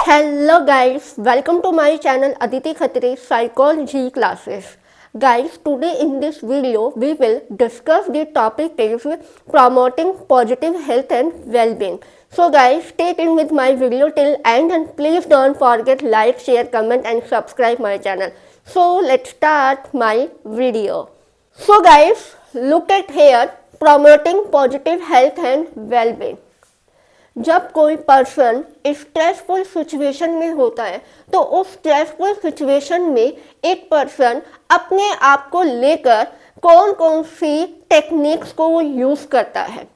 Hello guys, welcome to my channel Aditi Khatri Psychology Classes. Guys, today in this video we will discuss the topic is promoting positive health and well-being. So guys, stay tuned with my video till end and please don't forget like, share, comment and subscribe my channel. So let's start my video. So guys, look at here promoting positive health and well-being. जब कोई person stressful situation में होता है तो उस stressful situation में एक person अपने आप को लेकर कौन कौन सी टेक्निक्स को वो यूज़ करता है,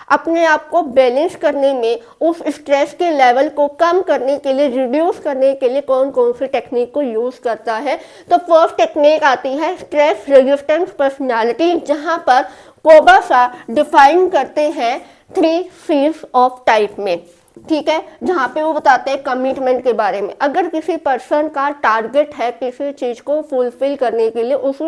अपने आप को बैलेंस करने में, उस स्ट्रेस के लेवल को कम करने के लिए, रिड्यूस करने के लिए कौन कौन सी टेक्निक को यूज़ करता है। तो फर्स्ट टेक्निक आती है स्ट्रेस रेजिस्टेंस पर्सनालिटी, जहाँ पर कोबा सा डिफाइन करते हैं 3 C's ऑफ टाइप में, ठीक है, जहाँ पे वो बताते हैं कमिटमेंट के बारे में। अगर किसी पर्सन का टारगेट है किसी चीज़ को फुलफिल करने के लिए, उस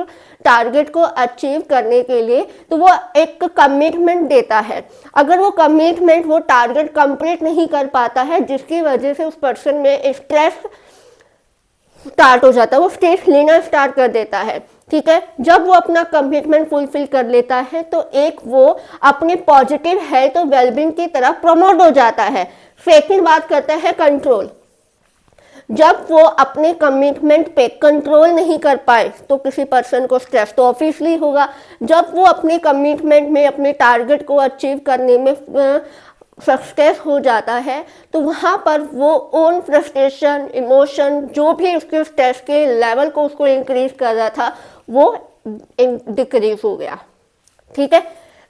टारगेट को अचीव करने के लिए, तो वो एक कमिटमेंट देता है। अगर वो कमिटमेंट, वो टारगेट कंप्लीट नहीं कर पाता है, जिसकी वजह से उस पर्सन में स्ट्रेस स्टार्ट हो जाता है, वो स्ट्रेस लेना स्टार्ट कर देता है, ठीक है। जब वो अपना कमिटमेंट फुलफिल कर लेता है तो एक वो अपने पॉजिटिव हेल्थ और वेलबींग की तरफ प्रमोट हो जाता है। सेकंड बात करता है कंट्रोल। जब वो अपने कमिटमेंट पे कंट्रोल नहीं कर पाए तो किसी पर्सन को स्ट्रेस तो ऑब्वियसली होगा। जब वो अपने कमिटमेंट में, अपने टारगेट को अचीव करने में सक्सेस हो जाता है तो वहाँ पर वो ओन फ्रस्ट्रेशन, इमोशन, जो भी उसके स्ट्रेस के लेवल को उसको इंक्रीज कर रहा था वो डिक्रीज हो गया, ठीक है।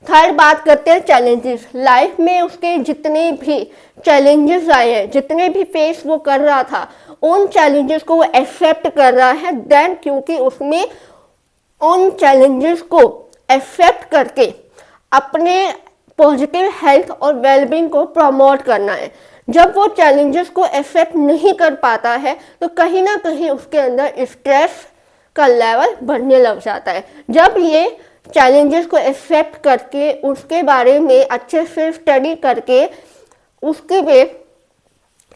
थर्ड बात करते हैं चैलेंजेस। लाइफ में उसके जितने भी चैलेंजेस आए हैं, जितने भी फेस वो कर रहा था, उन चैलेंजेस को वो एक्सेप्ट कर रहा है। देन क्योंकि उसमें उन चैलेंजेस को एक्सेप्ट करके अपने पॉजिटिव हेल्थ और वेलबींग को प्रमोट करना है। जब वो चैलेंजेस को एक्सेप्ट नहीं कर पाता है तो कहीं ना कहीं उसके अंदर स्ट्रेस का लेवल बढ़ने लग जाता है। जब ये चैलेंजेस को एक्सेप्ट करके उसके बारे में अच्छे से स्टडी करके उसके वे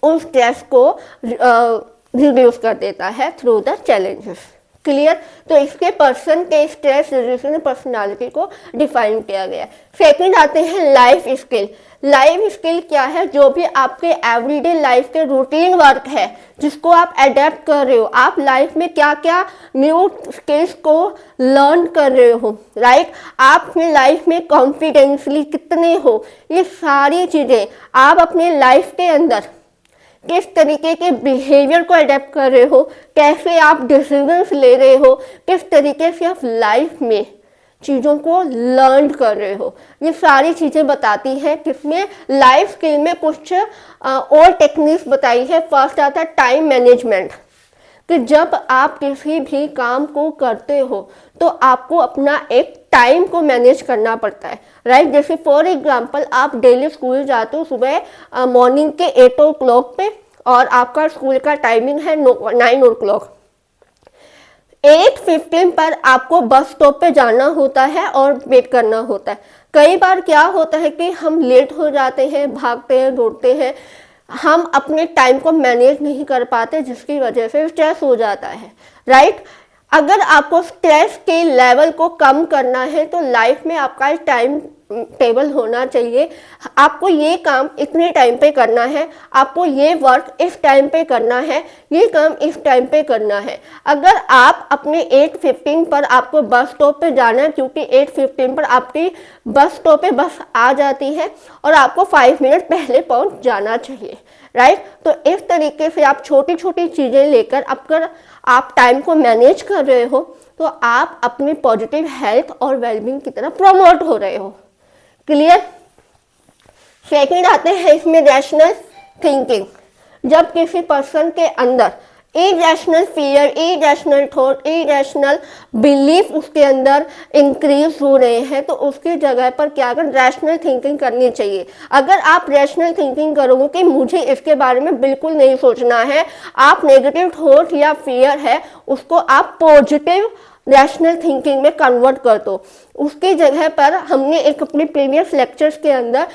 उस स्ट्रेस को रिड्यूस कर देता है थ्रू द चैलेंजेस। क्लियर। तो इसके पर्सन के स्ट्रेस रेजिस्टेंस पर्सनालिटी को डिफाइन किया गया। सेकंड आते हैं लाइफ स्किल। लाइफ स्किल क्या है? जो भी आपके एवरीडे लाइफ के रूटीन वर्क है जिसको आप अडेप्ट कर रहे हो, आप लाइफ में क्या क्या न्यू स्किल्स को लर्न कर रहे हो, राइट। आप अपने लाइफ में कॉन्फिडेंसली कितने हो, ये सारी चीज़ें आप अपने लाइफ के अंदर किस तरीके के बिहेवियर को अडेप्ट कर रहे हो, कैसे आप डिसीजंस ले रहे हो, किस तरीके से आप लाइफ में चीज़ों को लर्न कर रहे हो, ये सारी चीज़ें बताती हैं। किसमें? लाइफ स्किल में कुछ और टेक्निक्स बताई है। फर्स्ट आता है टाइम मैनेजमेंट, कि जब आप किसी भी काम को करते हो तो आपको अपना एक टाइम को मैनेज करना पड़ता है, राइट। जैसे फॉर एग्जांपल आप डेली स्कूल जाते हो सुबह मॉर्निंग के 8 o'clock पे और आपका स्कूल का टाइमिंग है 9 o'clock। 8:15 पर आपको बस स्टॉप पे जाना होता है और वेट करना होता है। कई बार क्या होता है कि हम लेट हो जाते हैं, भागते हैं, दौड़ते हैं, हम अपने टाइम को मैनेज नहीं कर पाते, जिसकी वजह से स्ट्रेस हो जाता है, राइट। अगर आपको स्ट्रेस के लेवल को कम करना है तो लाइफ में आपका टाइम टेबल होना चाहिए। आपको ये काम इतने टाइम पे करना है, आपको ये वर्क इस टाइम पे करना है, ये काम इस टाइम पे करना है। अगर आप अपने 8:15 पर आपको बस स्टॉप पे जाना है, क्योंकि 8:15 पर आपकी बस स्टॉप पे बस आ जाती है और आपको 5 मिनट पहले पहुंच जाना चाहिए, राइट। तो इस तरीके से आप छोटी छोटी चीज़ें लेकर अगर आप टाइम को मैनेज कर रहे हो तो आप अपनी पॉजिटिव हेल्थ और वेलबींग की तरफ प्रमोट हो रहे हो। क्लियर। सेकंड आते हैं इसमें रैशनल थिंकिंग। जब किसी पर्सन के अंदर irrational fear, irrational thought, irrational belief उसके अंदर इंक्रीज हो रहे हैं तो उसकी जगह पर क्या कर रैशनल थिंकिंग करनी चाहिए। अगर आप रैशनल थिंकिंग करोगे कि मुझे इसके बारे में बिल्कुल नहीं सोचना है, आप नेगेटिव थॉट या फियर है उसको आप पॉजिटिव रैशनल थिंकिंग में कन्वर्ट कर दो। उसकी जगह पर हमने एक अपने प्रीवियस लेक्चर्स के अंदर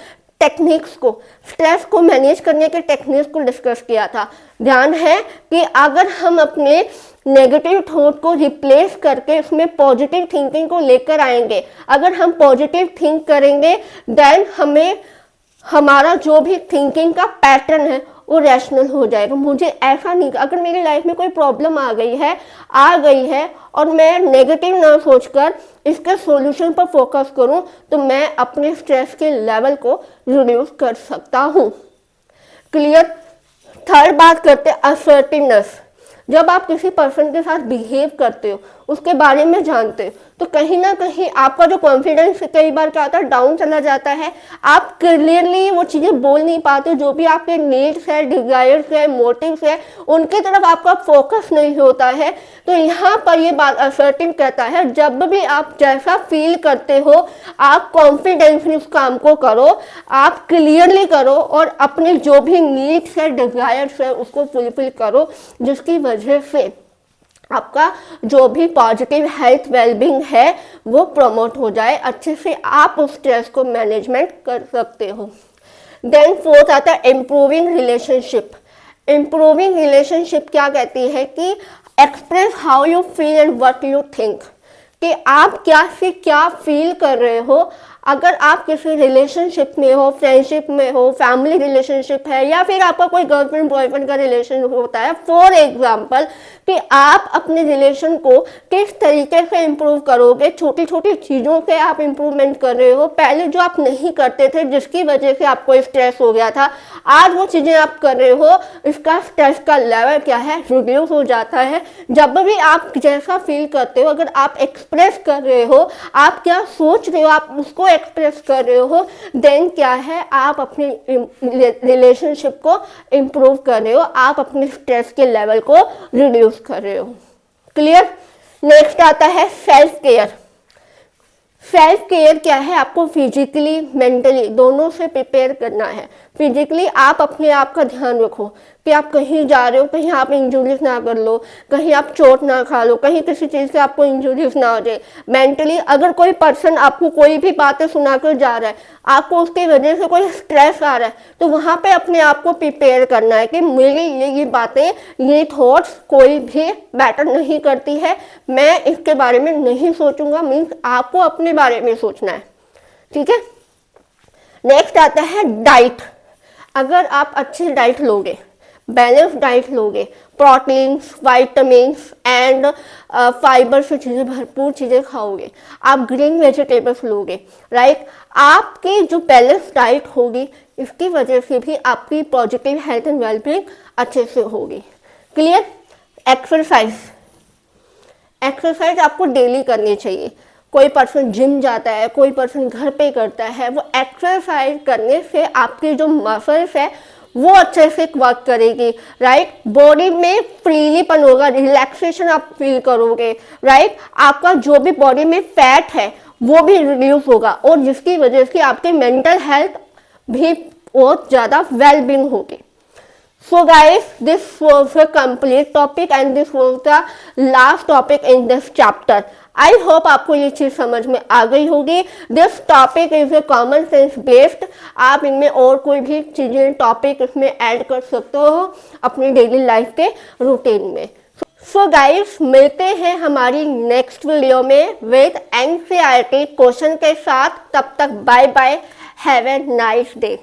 टेक्निक्स को, स्ट्रेस को मैनेज करने के टेक्निक्स को डिस्कस किया था। ध्यान है कि अगर हम अपने नेगेटिव थॉट को रिप्लेस करके उसमें पॉजिटिव थिंकिंग को लेकर आएंगे, अगर हम पॉजिटिव थिंक करेंगे, देन हमें हमारा जो भी थिंकिंग का पैटर्न है वो रैशनल हो जाएगा। मुझे ऐसा नहीं, अगर मेरी लाइफ में कोई प्रॉब्लम आ गई है और मैं नेगेटिव ना सोचकर इसके सॉल्यूशन पर फोकस करूं, तो मैं अपने स्ट्रेस के लेवल को रिड्यूस कर सकता हूं। क्लियर। थर्ड बात करते हैं असर्टिवनेस। जब आप किसी पर्सन के साथ बिहेव करते हो, उसके बारे में जानते हो, तो कहीं ना कहीं आपका जो कॉन्फिडेंस कई बार क्या होता है, डाउन चला जाता है। आप क्लियरली वो चीज़ें बोल नहीं पाते, जो भी आपके नीड्स है, डिजायर्स है, मोटिव्स है, उनकी तरफ आपका फोकस नहीं होता है। तो यहाँ पर ये बात असर्टिव कहता है, जब भी आप जैसा फील करते हो, आप कॉन्फिडेंसली उस काम को करो, आप क्लियरली करो और अपने जो भी नीड्स है, डिजायर्स है, उसको फुलफिल करो, जिसकी वजह से आपका जो भी पॉजिटिव हेल्थ वेलबींग है वो प्रमोट हो जाए, अच्छे से आप उस स्ट्रेस को मैनेजमेंट कर सकते हो। देन फोर्थ आता है इम्प्रूविंग रिलेशनशिप। इम्प्रूविंग रिलेशनशिप क्या कहती है कि express how you feel and what you think, कि आप क्या से क्या फील कर रहे हो। अगर आप किसी रिलेशनशिप में हो, फ्रेंडशिप में हो, फैमिली रिलेशनशिप है, या फिर आपका कोई गर्लफ्रेंड बॉयफ्रेंड का रिलेशन होता है, फॉर एग्जाम्पल, कि आप अपने रिलेशन को किस तरीके से इम्प्रूव करोगे, छोटी छोटी चीज़ों से आप इम्प्रूवमेंट कर रहे हो। पहले जो आप नहीं करते थे, जिसकी वजह से आपको स्ट्रेस हो गया था, आज वो चीज़ें आप कर रहे हो, इसका स्ट्रेस का लेवल क्या है, रिड्यूस हो जाता है। जब भी आप जैसा फील करते हो, अगर आप एक्सप्रेस कर रहे हो, आप क्या सोच रहे हो, आप उसको एक्सप्रेस कर रहे हो, देन क्या है, आप अपने रिलेशनशिप को इम्प्रूव कर रहे हो, आप अपने स्ट्रेस के लेवल को रिड्यूस कर रहे हो। क्लियर। नेक्स्ट आता है सेल्फ केयर। सेल्फ केयर क्या है, आपको फिजिकली मेंटली दोनों से प्रिपेयर करना है। फिजिकली आप अपने आप का ध्यान रखो कि आप कहीं जा रहे हो, कहीं आप इंजुरीज ना कर लो, कहीं आप चोट ना खा लो, कहीं किसी चीज़ से आपको इंजुरीज ना हो जाए। मेंटली अगर कोई पर्सन आपको कोई भी बातें सुनाकर जा रहा है, आपको उसकी वजह से कोई स्ट्रेस आ रहा है, तो वहाँ पे अपने आप को प्रिपेयर करना है कि मेरी ये बातें, ये थॉट्स कोई भी मैटर नहीं करती है, मैं इसके बारे में नहीं सोचूंगा। मीन्स आपको अपने बारे में सोचना है। ठीक है। नेक्स्ट आता है डाइट। अगर आप अच्छी डाइट लोगे, बैलेंस डाइट लोगे, प्रोटीन्स, वाइटामिन्स एंड फाइबर से चीज़ें, भरपूर चीज़ें खाओगे, आप ग्रीन वेजिटेबल्स लोगे, राइट, आपकी जो बैलेंस डाइट होगी, इसकी वजह से भी आपकी पॉजिटिव हेल्थ एंड वेलबींग अच्छे से होगी। क्लियर। एक्सरसाइज। एक्सरसाइज आपको डेली करनी चाहिए। कोई पर्सन जिम जाता है, कोई पर्सन घर पे करता है। वो एक्सरसाइज करने से आपकी जो मसल्स है वो अच्छे से वर्क करेगी, राइट। बॉडी में फ्रीलीपन होगा, रिलैक्सेशन आप फील करोगे, राइट। आपका जो भी बॉडी में फैट है वो भी रिड्यूस होगा, और जिसकी वजह से आपकी मेंटल हेल्थ भी बहुत ज़्यादा वेलबींग होगी। So guys, this was a complete topic and this was the last topic in this chapter. I hope आपको ये चीज़ समझ में आ गई होगी। This topic is a common sense based. आप इनमें और कोई भी चीज़ें टॉपिक इसमें ऐड कर सकते हो अपनी डेली लाइफ के रूटीन में। So guys, मिलते हैं हमारी नेक्स्ट वीडियो में विद NCERT क्वेश्चन के साथ। तब तक bye bye, have a nice day.